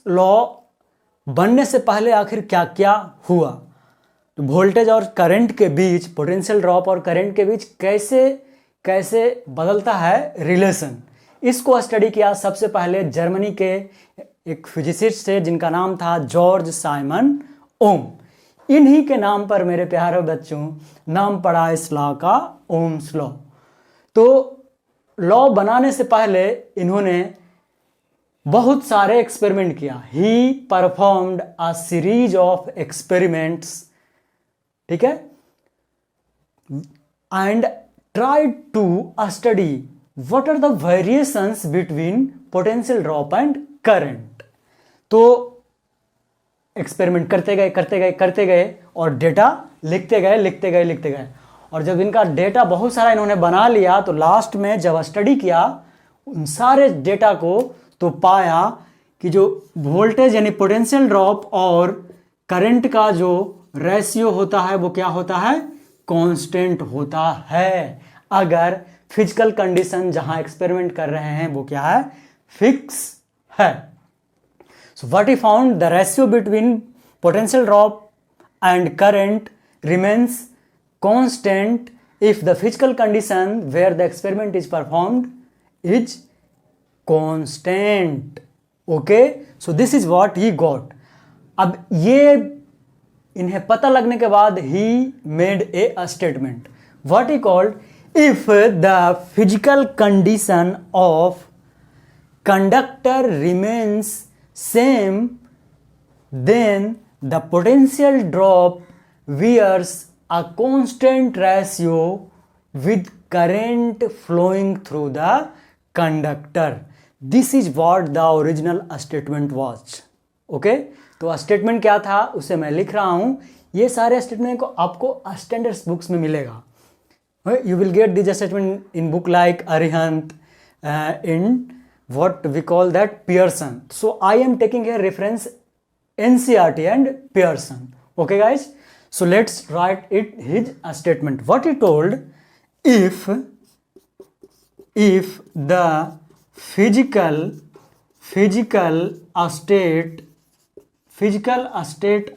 Law बनने से पहले आखिर क्या क्या हुआ, तो वोल्टेज और करंट के बीच, पोटेंशियल ड्रॉप और करंट के बीच कैसे कैसे बदलता है रिलेशन, इसको स्टडी किया सबसे पहले जर्मनी के एक फिजिसिस्ट से जिनका नाम था जॉर्ज साइमन ओम। इन्हीं के नाम पर मेरे प्यारे बच्चों नाम पड़ा इस लॉ का ओम्स लॉ। तो लॉ बनाने से पहले इन्होंने बहुत सारे एक्सपेरिमेंट किया। He performed a series of experiments, ठीक है, and tried to study what are the variations between potential drop and current. तो एक्सपेरिमेंट करते गए और डेटा लिखते गए और जब इनका डेटा बहुत सारा इन्होंने बना लिया तो लास्ट में जब स्टडी किया उन सारे डेटा को तो पाया कि जो वोल्टेज यानी पोटेंशियल ड्रॉप और करंट का जो रेशियो होता है वो क्या होता है, कांस्टेंट होता है, अगर फिजिकल कंडीशन जहां एक्सपेरिमेंट कर रहे हैं वो क्या है, फिक्स है। So what he found, the ratio between potential drop and current remains constant if the physical condition where the experiment is performed is constant. Okay, so this is what he got. अब ये इन्हें पता लगने के बाद he made a statement. What he called, if the physical condition of conductor remains same, then the potential drop bears a constant ratio with current flowing through the conductor. This is what the original statement was. Okay, तो statement क्या था उसे मैं लिख रहा हूं। ये सारे स्टेटमेंट को आपको स्टैंडर्ड बुक्स में मिलेगा। You will get this statement in book like Arihant, in what we call that Pearson. So I am taking a reference NCERT and Pearson. Okay guys, so let's write it his statement. What he told, if the physical state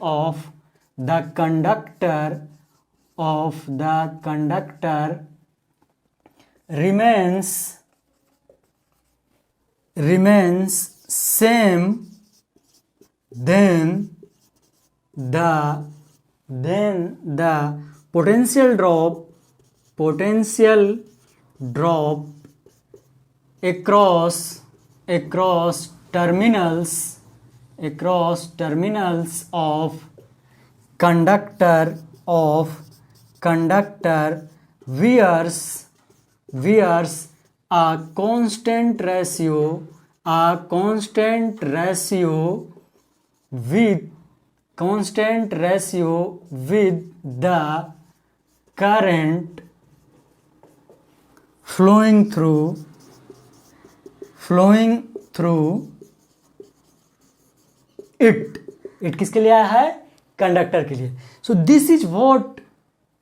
of the conductor remains same, then the potential drop across terminals of conductor bears a constant ratio with the current flowing through it किसके लिए आया है, conductor के लिए। So this is what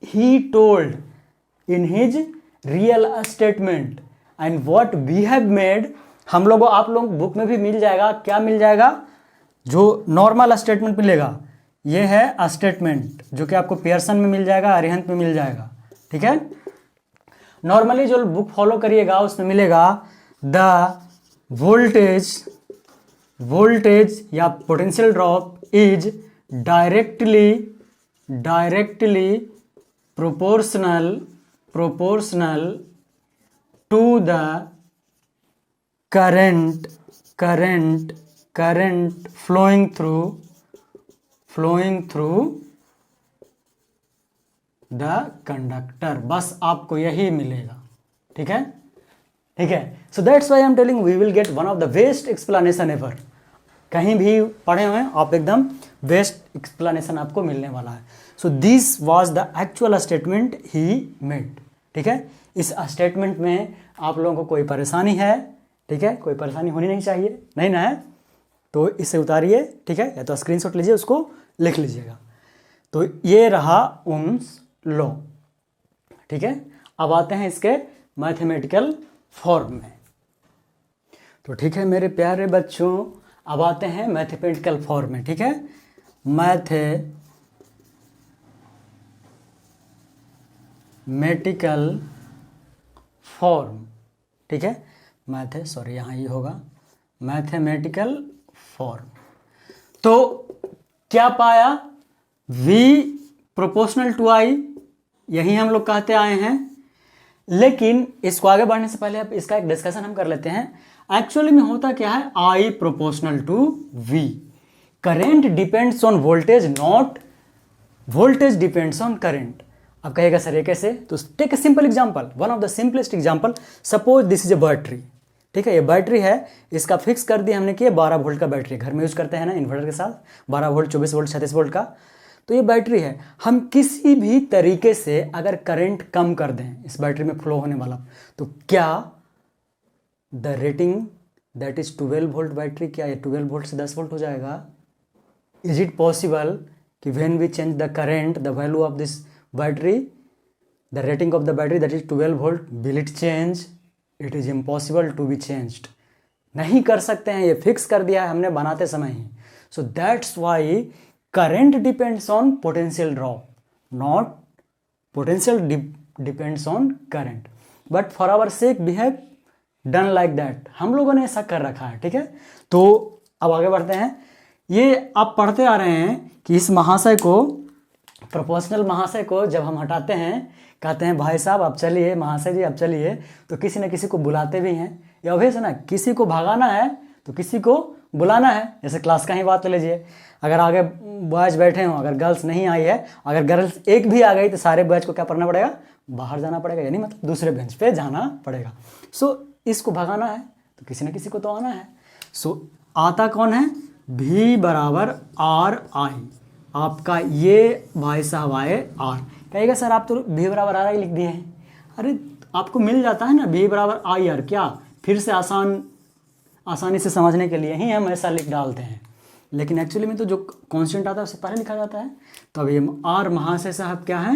he told in his real statement and what we have made. हम लोगों आप लोग बुक में भी मिल जाएगा, क्या मिल जाएगा, जो नॉर्मल स्टेटमेंट मिलेगा ये है स्टेटमेंट जो कि आपको पियर्सन में मिल जाएगा, अरिहंत में मिल जाएगा, ठीक है। नॉर्मली जो बुक फॉलो करिएगा उसमें मिलेगा द वोल्टेज या potential drop is directly proportional to the current flowing through the conductor। बस आपको यही मिलेगा, ठीक है। So that's why I am telling we will get one of the best explanation ever. कहीं भी पढ़े हुए आप एकदम बेस्ट एक्सप्लेनेशन आपको मिलने वाला है। So this was the actual statement he made, ठीक है। इस स्टेटमेंट में आप लोगों को कोई परेशानी है, ठीक है, कोई परेशानी होनी नहीं चाहिए, नहीं ना है तो इसे उतारिए, ठीक है, या तो स्क्रीनशॉट लीजिए, उसको लिख लीजिएगा। तो ये रहा ओम्स लॉ, ठीक है। अब आते हैं इसके मैथमेटिकल फॉर्म में। तो ठीक है मेरे प्यारे बच्चों, अब आते हैं मैथमेटिकल फॉर्म में, ठीक है, मैथमेटिकल फॉर्म, ठीक है, यहाँ ये होगा मैथमेटिकल फॉर्म। तो क्या पाया, v प्रोपोर्शनल टू i, यही हम लोग कहते आए हैं। लेकिन इसको आगे बढ़ने से पहले अब इसका एक डिस्कशन हम कर लेते हैं। एक्चुअली में होता क्या है, I proportional to V, current depends on voltage, not voltage depends on current. अब कहेगा सर ये कैसे, तो take a simple example, one of the simplest example, suppose this is a battery, ठीक है, ये बैटरी है, इसका फिक्स कर दिया हमने कि 12 वोल्ट का बैटरी, घर में यूज करते हैं ना इन्वर्टर के साथ, 12 वोल्ट, 24 वोल्ट, 36 वोल्ट का। तो ये बैटरी है, हम किसी भी तरीके से अगर करंट कम कर दें इस बैटरी में फ्लो होने वाला, तो क्या the rating that is 12 volt battery, क्या ये 12 वोल्ट से 10 वोल्ट हो जाएगा? इज इट पॉसिबल कि when we change the current, the value of this battery, the rating of the battery that is 12 volt, will it change? It is impossible to be changed, नहीं कर सकते हैं, ये fix कर दिया है हमने बनाते समय ही। So that's why current depends on potential drop, not potential depends on current, but for our sake we have done like that, हम लोगों ने ऐसा कर रखा है, ठीक है। तो अब आगे बढ़ते हैं। ये आप पढ़ते आ रहे हैं कि इस महाशय को, प्रोपोर्शनल महाशय को जब हम हटाते हैं, कहते हैं भाई साहब आप चलिए, महाशय जी आप चलिए, तो किसी न किसी को बुलाते भी हैं। ये ऑब्वियस है ना, किसी को भगाना है तो किसी को बुलाना है। जैसे क्लास का ही बात ले लीजिए, अगर आगे बॉयज बैठे हों, अगर गर्ल्स नहीं आई है, अगर गर्ल्स एक भी आ गई तो सारे बॉयज को क्या करना पड़ेगा, बाहर जाना पड़ेगा, यानी मतलब दूसरे बेंच पे जाना पड़ेगा। सो इसको भगाना है तो किसी न किसी को तो आना है। सो आता कौन है, V बराबर आर आई, आपका ये भाई साहब आए आर। कहेगा सर आप तो V बराबर आर आई लिख दिए हैं, अरे आपको मिल जाता है ना V बराबर आई आर, क्या फिर से आसानी से समझने के लिए ही हम ऐसा लिख डालते हैं, लेकिन एक्चुअली में तो जो कांस्टेंट आता है उससे पहले लिखा जाता है। तो अब ये आर महाशय साहब क्या है,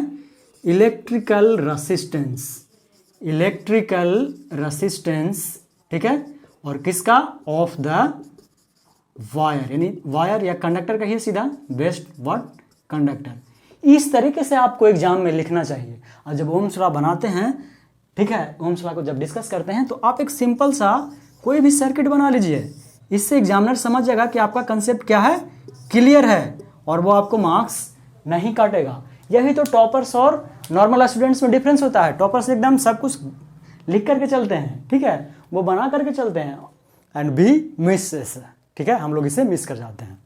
इलेक्ट्रिकल रेसिस्टेंस, ठीक है, और किसका, ऑफ द वायर, यानी वायर या कंडक्टर कहिए सीधा, बेस्ट व्हाट, कंडक्टर। इस तरीके से आपको एग्जाम में लिखना चाहिए। और जब ओम्स लॉ बनाते हैं, ठीक है, ओम्स लॉ को जब डिस्कस करते हैं, तो आप एक सिंपल सा कोई भी सर्किट बना लीजिए, इससे एग्जामिनर समझ जाएगा कि आपका कंसेप्ट क्या है, क्लियर है, और वो आपको मार्क्स नहीं काटेगा। यही तो टॉपर्स और नॉर्मल स्टूडेंट्स में डिफरेंस होता है। टॉपर्स एकदम सब कुछ लिख करके चलते हैं, ठीक है, वो बना करके चलते हैं, एंड बी मिस, ठीक है, हम लोग इसे मिस कर जाते हैं।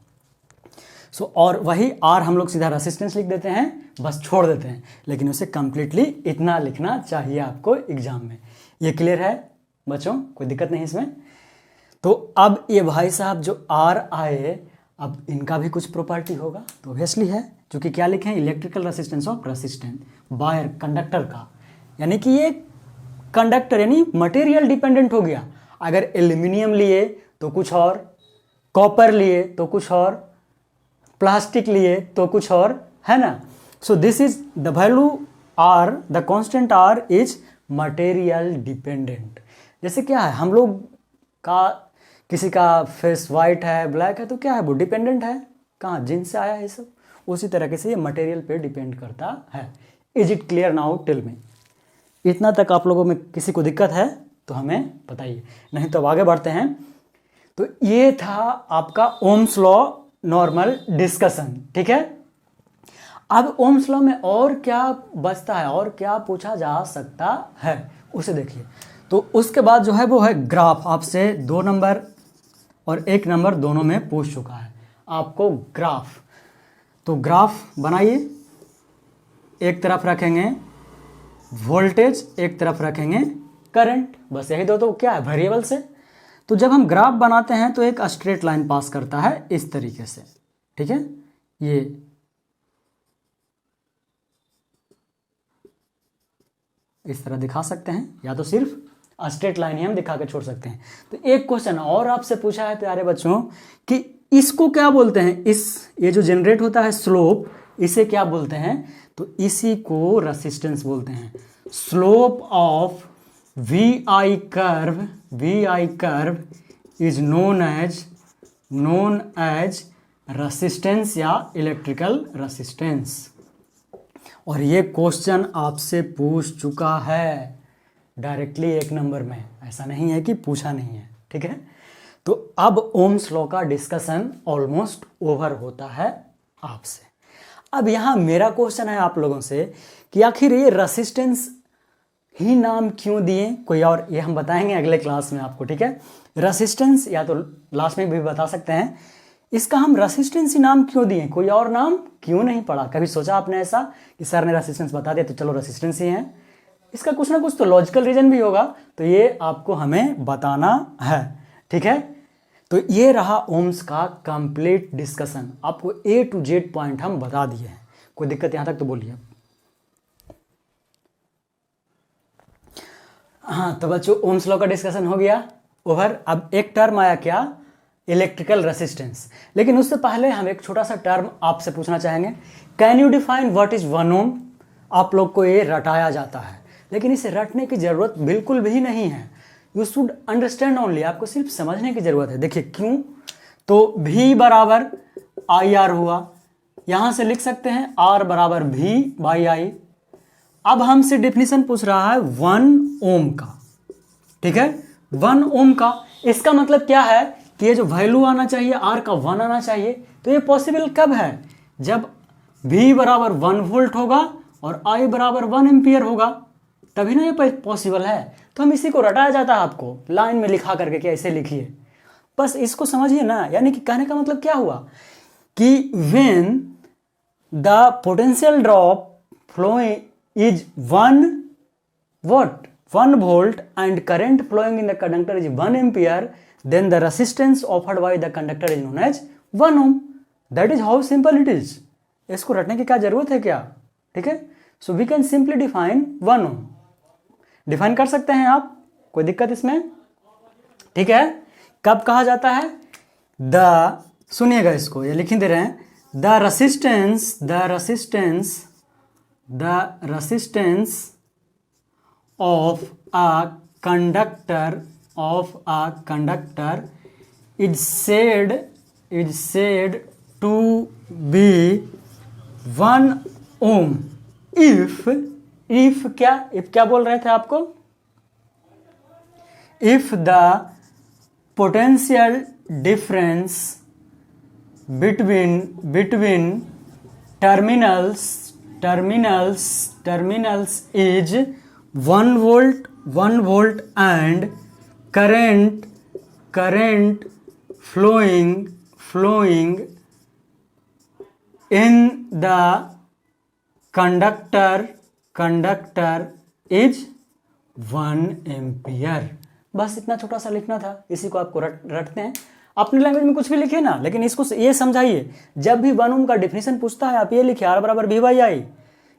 सो और वही आर हम लोग सीधा रेसिस्टेंस लिख देते हैं, बस छोड़ देते हैं, लेकिन उसे कंप्लीटली इतना लिखना चाहिए आपको एग्जाम में। ये क्लियर है बच्चों, कोई दिक्कत नहीं इसमें। तो अब ये भाई साहब जो आर आए, अब इनका भी कुछ प्रॉपर्टी होगा, तो ऑब्वियसली है, क्योंकि क्या लिखे हैं, electrical resistance of resistant wire, conductor का, यानी कि ये कंडक्टर यानी मटेरियल डिपेंडेंट हो गया। अगर एल्यूमिनियम लिए तो कुछ और, कॉपर लिए तो कुछ और, प्लास्टिक लिए तो कुछ और, है ना। So this is the value R, the constant R is material dependent. जैसे क्या है, हम लोग का किसी का फेस वाइट है, ब्लैक है, तो क्या है, वो डिपेंडेंट है कहाँ, जिनसे आया है सब, उसी तरीके से ये मटेरियल पे डिपेंड करता है। Is it clear now, tell me. इतना तक आप लोगों में किसी को दिक्कत है तो हमें बताइए, नहीं तो अब आगे बढ़ते हैं। तो ये था आपका ओम्स लॉ नॉर्मल डिस्कशन, ठीक है। अब ओम्स लॉ में और क्या बचता है, और क्या पूछा जा सकता है, उसे देखिए। तो उसके बाद जो है वो है ग्राफ, आपसे 2 नंबर और 1 नंबर दोनों में पूछ चुका है आपको ग्राफ। तो ग्राफ बनाइए, एक तरफ रखेंगे वोल्टेज, एक तरफ रखेंगे करंट, बस यही दो तो क्या है, वेरिएबल से। तो जब हम ग्राफ बनाते हैं तो एक स्ट्रेट लाइन पास करता है इस तरीके से, ठीक है, ये इस तरह दिखा सकते हैं, या तो सिर्फ स्ट्रेट लाइन ही हम दिखा के छोड़ सकते हैं। तो एक क्वेश्चन और आपसे पूछा है प्यारे बच्चों कि इसको क्या बोलते हैं, ये जो जनरेट होता है स्लोप, इसे क्या बोलते हैं, तो इसी को रेसिस्टेंस बोलते हैं। Slope of V I curve is known as known as resistance या इलेक्ट्रिकल रेसिस्टेंस। और ये क्वेश्चन आपसे पूछ चुका है डायरेक्टली 1 नंबर में, ऐसा नहीं है कि पूछा नहीं है, ठीक है। तो अब ओम्स लॉ का डिस्कशन ऑलमोस्ट ओवर होता है आपसे। अब यहाँ मेरा क्वेश्चन है आप लोगों से कि आखिर ये रेसिस्टेंस ही नाम क्यों दिए, कोई और, ये हम बताएंगे अगले क्लास में आपको, ठीक है। रेसिस्टेंस या तो लास्ट में भी बता सकते हैं, इसका हम रेसिस्टेंस ही नाम क्यों दिए, कोई और नाम क्यों नहीं पढ़ा। कभी सोचा आपने ऐसा कि सर ने रेसिस्टेंस बता दिया तो चलो रेसिस्टेंस ही है, इसका कुछ ना कुछ तो लॉजिकल रीजन भी होगा, तो ये आपको हमें बताना है, ठीक है। तो ये रहा ओम्स का कंप्लीट डिस्कशन, आपको A to Z पॉइंट हम बता दिए हैं। कोई दिक्कत यहां तक तो बोलिए। हाँ तो बच्चों ओम्स लॉ का डिस्कशन हो गया ओवर। अब एक टर्म आया क्या, इलेक्ट्रिकल रेसिस्टेंस। लेकिन उससे पहले हम एक छोटा सा टर्म आपसे पूछना चाहेंगे, can you define what is 1 ओम। आप लोग को ये रटाया जाता है, लेकिन इसे रटने की जरूरत बिल्कुल भी नहीं है, यू शुड अंडरस्टैंड ओनली, आपको सिर्फ समझने की जरूरत है। देखिए क्यों, तो V बराबर IR हुआ, यहां से लिख सकते हैं R बराबर V/I। अब हमसे डेफिनेशन पूछ रहा है 1 ओम का, ठीक है, 1 ओम का। इसका मतलब क्या है कि ये जो वैल्यू आना चाहिए R का 1 आना चाहिए। तो ये पॉसिबल कब है, जब V बराबर 1 वोल्ट होगा और I बराबर 1 एम्पियर होगा, तभी ना ये पॉसिबल है। तो हम इसी को रटाया जाता है आपको लाइन में लिखा करके कि ऐसे लिखिए, बस इसको समझिए ना। यानी कि कहने का मतलब क्या हुआ कि when the potential drop flowing is 1 volt and current flowing in the conductor is 1 ampere, then the resistance offered by the conductor is known as 1 ohm. That is how simple it is. इसको रटने की क्या जरूरत है क्या, ठीक है। So we can simply define 1 ohm, define कर सकते हैं आप, कोई दिक्कत इसमें, ठीक है। कब कहा जाता है, सुनिएगा इसको, ये लिख दे रहे हैं, the resistance of a conductor is said to be 1 ohm if क्या बोल रहे थे आपको, if the potential difference between terminals is 1 volt and current flowing in the conductor is 1 ampere. बस इतना छोटा सा लिखना था, इसी को आपको रटते हैं। अपनी लैंग्वेज में कुछ भी लिखिए ना, लेकिन इसको ये समझाइए, जब भी 1 ओम का डेफिनेशन पूछता है आप ये लिखिए R बराबर V/I।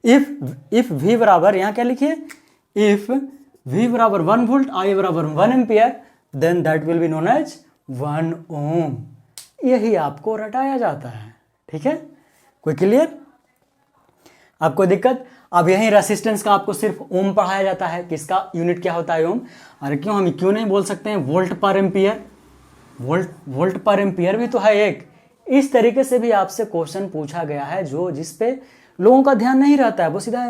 इफ V बराबर, यहाँ क्या लिखिए, इफ V बराबर 1 वोल्ट, I बराबर 1 ampere, then that will be known as 1 ohm. यही आपको रटाया जाता है, ठीक है। कोई क्लियर, आपको दिक्कत। अब यही रेसिस्टेंस का आपको सिर्फ ओम पढ़ाया जाता है, किसका यूनिट क्या होता है ओम। अरे क्यों, हम क्यों नहीं बोल सकते हैं वोल्ट पर एम्पियर, वोल्ट पर एम्पियर भी तो है एक। इस तरीके से भी आपसे क्वेश्चन पूछा गया है, जिस पे लोगों का ध्यान नहीं रहता है, वो सीधा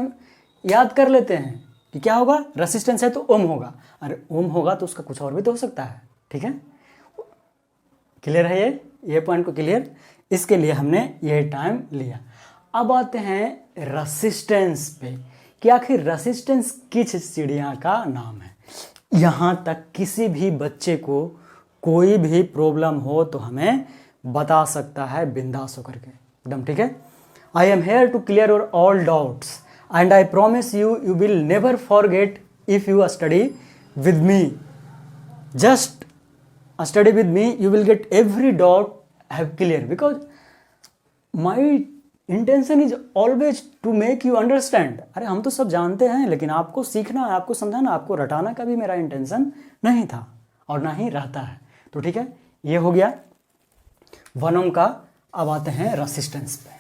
याद कर लेते हैं कि क्या होगा, रेसिस्टेंस है तो ओम होगा। अरे ओम होगा तो उसका कुछ और भी तो हो सकता है, ठीक है। क्लियर है ये पॉइंट को क्लियर, इसके लिए हमने ये टाइम लिया। अब आते हैं रेसिस्टेंस पे कि आखिर रेसिस्टेंस किस चिड़िया का नाम है। यहाँ तक किसी भी बच्चे को कोई भी प्रॉब्लम हो तो हमें बता सकता है बिंदास होकर के एकदम, ठीक है। I am here to clear your all doubts and I promise you will never forget if you study with me. Just study with me, you will get every doubt have clear, because my intention is always to make you understand। अरे हम तो सब जानते हैं, लेकिन आपको सीखना है, आपको समझाना, आपको रटाना का भी मेरा इंटेंशन नहीं था और ना ही रहता है। तो ठीक है, ये हो गया 1 ओम का। अब आते हैं रेसिस्टेंस पे।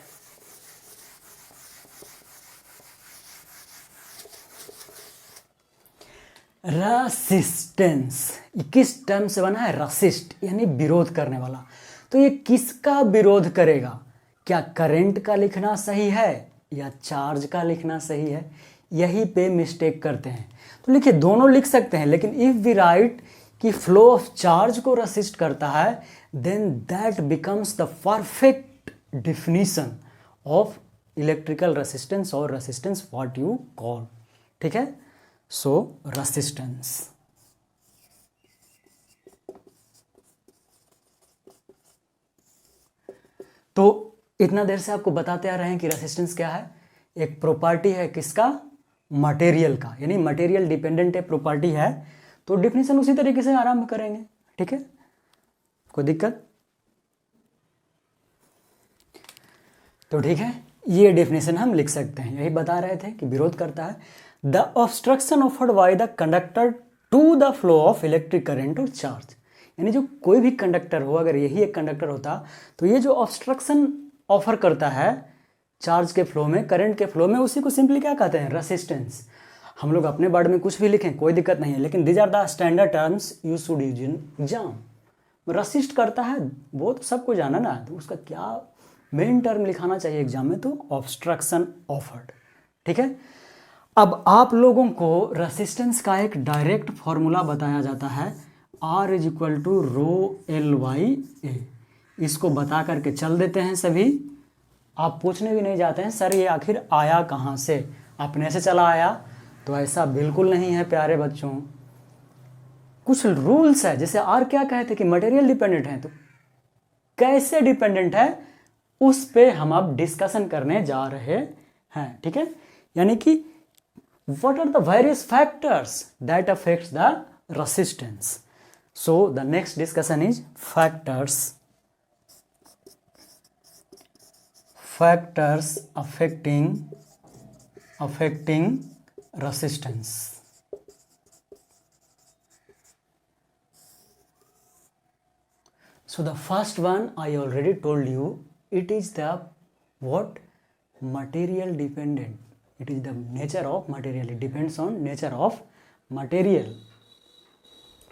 रेसिस्टेंस किस टर्म से बना है, रसिस्ट यानी विरोध करने वाला। तो ये किसका विरोध करेगा? क्या करंट का लिखना सही है या चार्ज का लिखना सही है? यही पे मिस्टेक करते हैं। तो लिखिए दोनों लिख सकते हैं, लेकिन इफ वी राइट कि फ्लो ऑफ चार्ज को रेसिस्ट करता है, then that becomes the perfect definition of electrical resistance और रेसिस्टेंस व्हाट यू कॉल। ठीक है, सो रेसिस्टेंस। तो इतना देर से आपको बताते आ रहे हैं कि रेसिस्टेंस क्या है। एक प्रॉपर्टी है किसका? मटेरियल का, यानी मटेरियल डिपेंडेंट एक प्रॉपर्टी है। तो डिफिनीशन उसी तरीके से आरंभ करेंगे। ठीक है, कोई दिक्कत? तो ठीक है, ये डेफिनेशन हम लिख सकते हैं। यही बता रहे थे कि विरोध करता है the obstruction offered by the conductor to the flow of electric current और चार्ज। यानी जो कोई भी कंडक्टर हो, अगर यही एक कंडक्टर होता तो ये जो ऑब्स्ट्रक्शन ऑफर करता है चार्ज के फ्लो में, करंट के फ्लो में, उसी को सिंपली क्या कहते हैं? रेसिस्टेंस। हम लोग अपने वर्ड में कुछ भी लिखें, कोई दिक्कत नहीं है, लेकिन these are the standard terms you should use in exam. Resist करता है वो तो सबको जाना ना, तो उसका क्या मेन टर्म लिखाना चाहिए एग्जाम में? तो ऑब्स्ट्रक्शन ऑफर्ड। ठीक है, अब आप लोगों को रेसिस्टेंस का एक डायरेक्ट फॉर्मूला बताया जाता है, R is equal to rho L by A. इसको बता करके चल देते हैं सभी। आप पूछने भी नहीं जाते हैं सर ये आखिर आया कहाँ से, अपने से चला आया? तो ऐसा बिल्कुल नहीं है प्यारे बच्चों। कुछ रूल्स है, जैसे आर क्या कहते कि मटेरियल डिपेंडेंट है, तो कैसे डिपेंडेंट है उस पे हम अब डिस्कशन करने जा रहे हैं। ठीक है, यानी कि what are the various factors that affects the resistance. So the next discussion is factors affecting resistance. So the first one I already told you, it is the what? Material dependent. It is the nature of material. It depends on nature of material.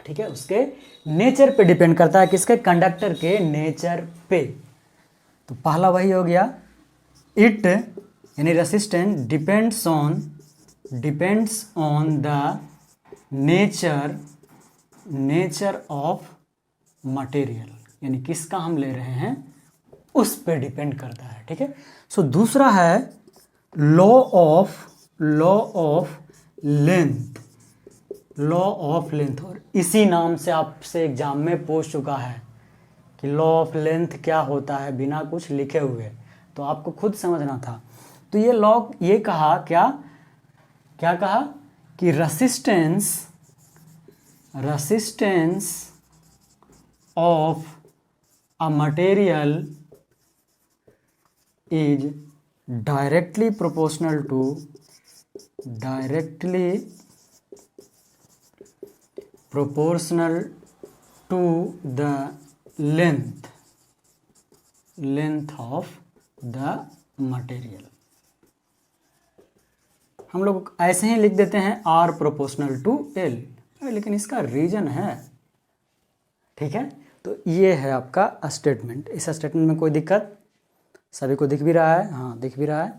ठीक है, उसके nature पे depend करता है, किसके? Conductor के nature पे। तो पहला वही हो गया, इट यानी resistance depends on the nature of material, यानी किसका हम ले रहे हैं उस पे डिपेंड करता है। ठीक है, सो दूसरा है लॉ ऑफ लेंथ, और इसी नाम से आपसे एग्जाम में पूछ चुका है कि लॉ ऑफ लेंथ क्या होता है, बिना कुछ लिखे हुए, तो आपको खुद समझना था। तो ये लॉ ये कहा, क्या कहा कि resistance of a material is directly proportional to the length of the material. हम लोग ऐसे ही लिख देते हैं R प्रोपोर्शनल टू L, लेकिन इसका रीजन है। ठीक है, तो ये है आपका स्टेटमेंट। इस स्टेटमेंट में कोई दिक्कत? सभी को दिख भी रहा है? हाँ, दिख भी रहा है।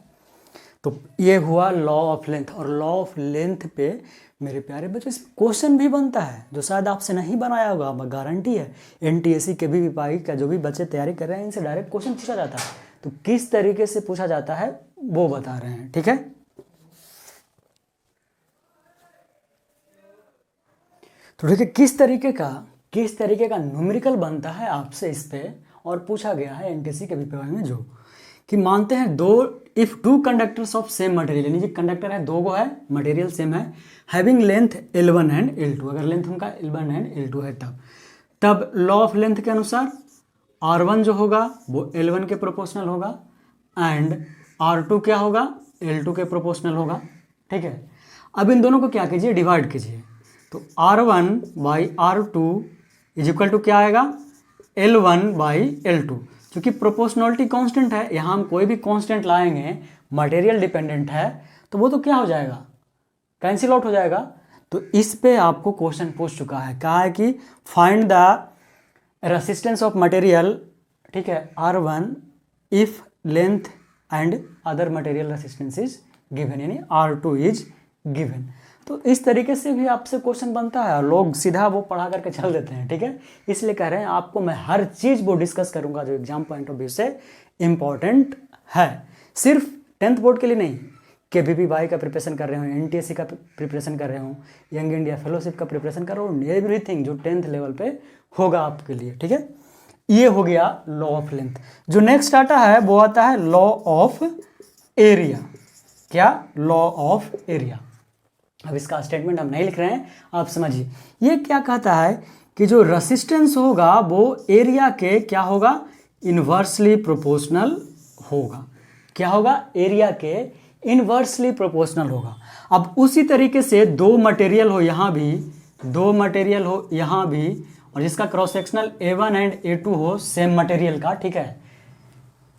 तो ये हुआ लॉ ऑफ लेंथ, और लॉ ऑफ लेंथ पे मेरे प्यारे बच्चों क्वेश्चन भी बनता है, जो शायद आपसे नहीं बनाया होगा, गारंटी है। NTSC के भी पाई का जो भी बच्चे तैयारी कर रहे हैं, इनसे डायरेक्ट क्वेश्चन पूछा जाता है। तो किस तरीके से पूछा जाता है वो बता रहे हैं। ठीक है, तो देखिए किस तरीके का न्यूमेरिकल बनता है आपसे इस पे, और पूछा गया है NTSC के भी में, जो कि मानते हैं if two conductors of same material, यानी कि कंडक्टर है दो गो है, मटेरियल सेम है, having length L1 and L2, अगर लेंथ उनका L1 एंड L2 है तब लॉ ऑफ लेंथ के अनुसार R1 जो होगा वो L1 के प्रोपोर्शनल होगा, एंड R2 क्या होगा? L2 के प्रोपोर्शनल होगा। ठीक है, अब इन दोनों को क्या कीजिए? डिवाइड कीजिए। तो R1 by R2 is equal to क्या आएगा? L1 by L2। क्योंकि प्रोपोर्शनलिटी कांस्टेंट है, यहाँ हम कोई भी कांस्टेंट लाएंगे, मटेरियल डिपेंडेंट है, तो वो तो क्या हो जाएगा? कैंसिल आउट हो जाएगा। तो इस पे आपको क्वेश्चन पूछ चुका है, कहा है कि find the resistance of material ठीक है, R1 if length and other material resistance is given, यानी R2 इज गिवन। तो इस तरीके से भी आपसे क्वेश्चन बनता है और लोग सीधा वो पढ़ा करके चल देते हैं, ठीक है। इसलिए कह रहे हैं आपको मैं हर चीज़ वो डिस्कस करूंगा जो एग्जाम पॉइंट ऑफ व्यू से इम्पॉर्टेंट है, सिर्फ 10th बोर्ड के लिए नहीं। KVPY का प्रिपरेशन कर रहे हो, NTSC का प्रिपरेशन कर रहे हो, यंग इंडिया फेलोशिप का प्रिपरेशन कर रहे हो, एवरीथिंग जो 10th लेवल पे होगा आपके लिए, ठीक है। ये हो गया लॉ ऑफ लेंथ। जो नेक्स्ट आता है वो आता है लॉ ऑफ एरिया। क्या? Law of area. अब इसका स्टेटमेंट हम नहीं लिख रहे हैं, आप समझिए। ये क्या कहता है कि जो रेसिस्टेंस होगा वो एरिया के क्या होगा? इन्वर्सली प्रोपोर्शनल होगा। क्या होगा? एरिया के इन्वर्सली प्रोपोर्शनल होगा। अब उसी तरीके से दो मटेरियल हो यहाँ भी, दो मटेरियल हो यहाँ भी, और जिसका cross sectional A1 and A2 हो सेम मटेरियल का, ठीक है।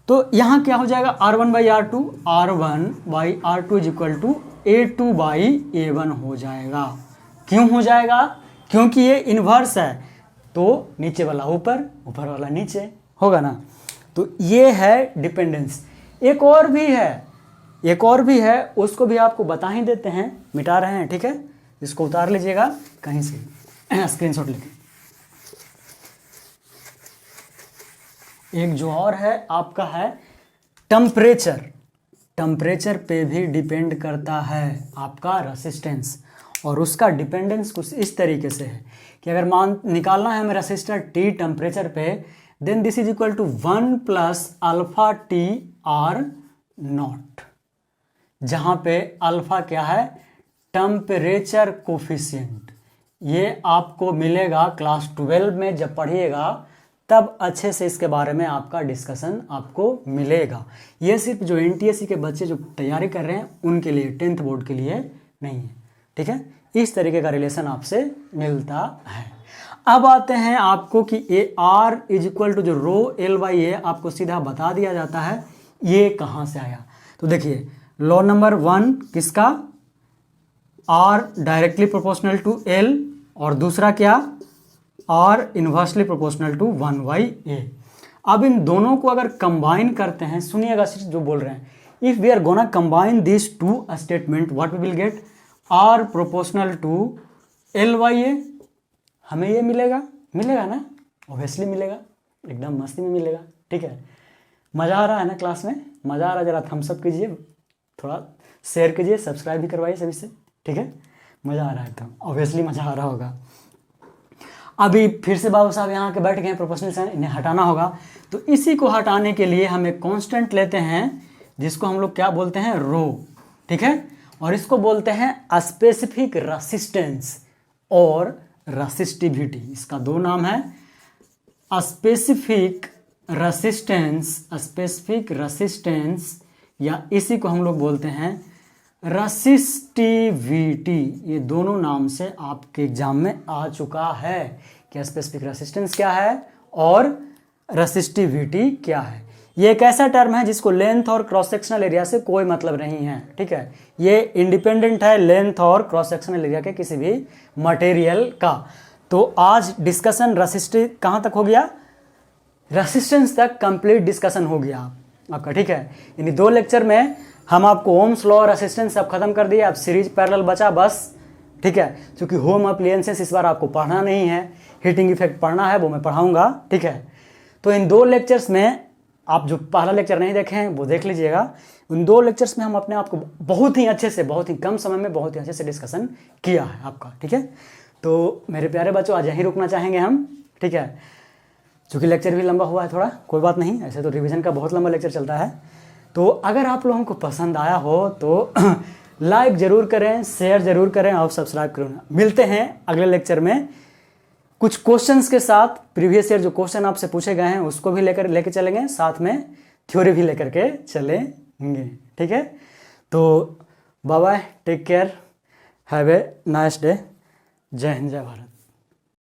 तो यहाँ क्या हो जाएगा? R1 by R2, R1 by R2 is equal to A2 by A1 हो जाएगा। क्यों हो जाएगा? क्योंकि ये इन्वर्स है, तो नीचे वाला ऊपर, ऊपर वाला नीचे होगा ना। तो ये है डिपेंडेंस। एक और भी है, उसको भी आपको बता ही देते हैं, मिटा रहे हैं, ठीक है। इसको उतार लीजिएगा कहीं से स्क्रीनशॉट लेके। एक जो और है आपका है टेम्परेचर। टेम्परेचर पे भी डिपेंड करता है आपका रेसिस्टेंस, और उसका डिपेंडेंस कुछ इस तरीके से है कि अगर मान निकालना है हमें रेसिस्टर T टेम्परेचर पे, then this is equal to 1 plus alpha T R naught, जहाँ पे अल्फा क्या है? Temperature coefficient. ये आपको मिलेगा क्लास 12 में, जब पढ़िएगा तब अच्छे से इसके बारे में आपका डिस्कशन आपको मिलेगा। ये सिर्फ जो NTSC के बच्चे जो तैयारी कर रहे हैं उनके लिए, 10th बोर्ड के लिए नहीं है, ठीक है। इस तरीके का रिलेशन आपसे मिलता है। अब आते हैं आपको कि AR इज इक्वल टू जो रो L बाई ए आपको सीधा बता दिया जाता है, ये कहाँ से आया। तो देखिए लॉ नंबर 1 किसका? R directly proportional to L, और दूसरा क्या? R inversely proportional to 1 by A. अब इन दोनों को अगर कंबाइन करते हैं, सुनिएगा जो बोल रहे हैं, if we are gonna combine this two statement, what we will get? R proportional to L by A. हमें ये मिलेगा ना, ऑब्वियसली मिलेगा, एकदम मस्ती में मिलेगा, ठीक है। मज़ा आ रहा है ना क्लास में? मज़ा आ रहा है? ज़रा थम्स अप कीजिए, थोड़ा शेयर कीजिए, सब्सक्राइब भी करवाइए सभी से, ठीक है। मज़ा आ रहा है एकदम, ऑब्वियसली मज़ा आ रहा होगा। अभी फिर से बाबू साहब यहाँ के बैठ गए हैं प्रोपोर्शनल साइन, इन्हें हटाना होगा। तो इसी को हटाने के लिए हम एक कांस्टेंट लेते हैं जिसको हम लोग क्या बोलते हैं? रो, ठीक है। और इसको बोलते हैं स्पेसिफिक रेसिस्टेंस और रेसिस्टिविटी। इसका दो नाम है, स्पेसिफिक रेसिस्टेंस, या इसी को हम लोग बोलते हैं रेसिस्टिविटी। ये दोनों नाम से आपके एग्जाम में आ चुका है कि स्पेसिफिक रेसिस्टेंस क्या है और रेसिस्टिविटी क्या है। ये एक ऐसा टर्म है जिसको लेंथ और क्रॉस सेक्शनल एरिया से कोई मतलब नहीं है, ठीक है। ये इंडिपेंडेंट है लेंथ और क्रॉस सेक्शनल एरिया के किसी भी मटेरियल का। तो आज डिस्कशन रेसिस्टिव कहाँ तक हो गया? रेसिस्टेंस तक कंप्लीट डिस्कशन हो गया आपका, ठीक है। यानी 2 लेक्चर में हम आपको ओम्स लॉ और रेसिस्टेंस सब खत्म कर दिए। अब सीरीज पैरेलल बचा बस, ठीक है। क्योंकि होम अप्लायंसेस इस बार आपको पढ़ना नहीं है, हीटिंग इफेक्ट पढ़ना है, वो मैं पढ़ाऊंगा, ठीक है। तो इन 2 लेक्चर्स में आप जो पहला लेक्चर नहीं देखे हैं वो देख लीजिएगा। उन 2 लेक्चर्स में हम अपने आप को बहुत ही अच्छे से, बहुत ही कम समय में बहुत ही अच्छे से डिस्कशन किया है आपका, ठीक है। तो मेरे प्यारे बच्चों, आज यहीं रुकना चाहेंगे हम, ठीक है। चूँकि लेक्चर भी लंबा हुआ है थोड़ा, कोई बात नहीं, ऐसे तो रिवीजन का बहुत लंबा लेक्चर चलता है। तो अगर आप लोगों को पसंद आया हो तो लाइक ज़रूर करें, शेयर ज़रूर करें और सब्सक्राइब करें। मिलते हैं अगले लेक्चर में कुछ क्वेश्चंस के साथ। प्रीवियस ईयर जो क्वेश्चन आपसे पूछे गए हैं उसको भी लेके चलेंगे, साथ में थ्योरी भी लेकर के चलेंगे, ठीक है। तो bye bye, take care, have a nice day. Jai Hind, जय भारत।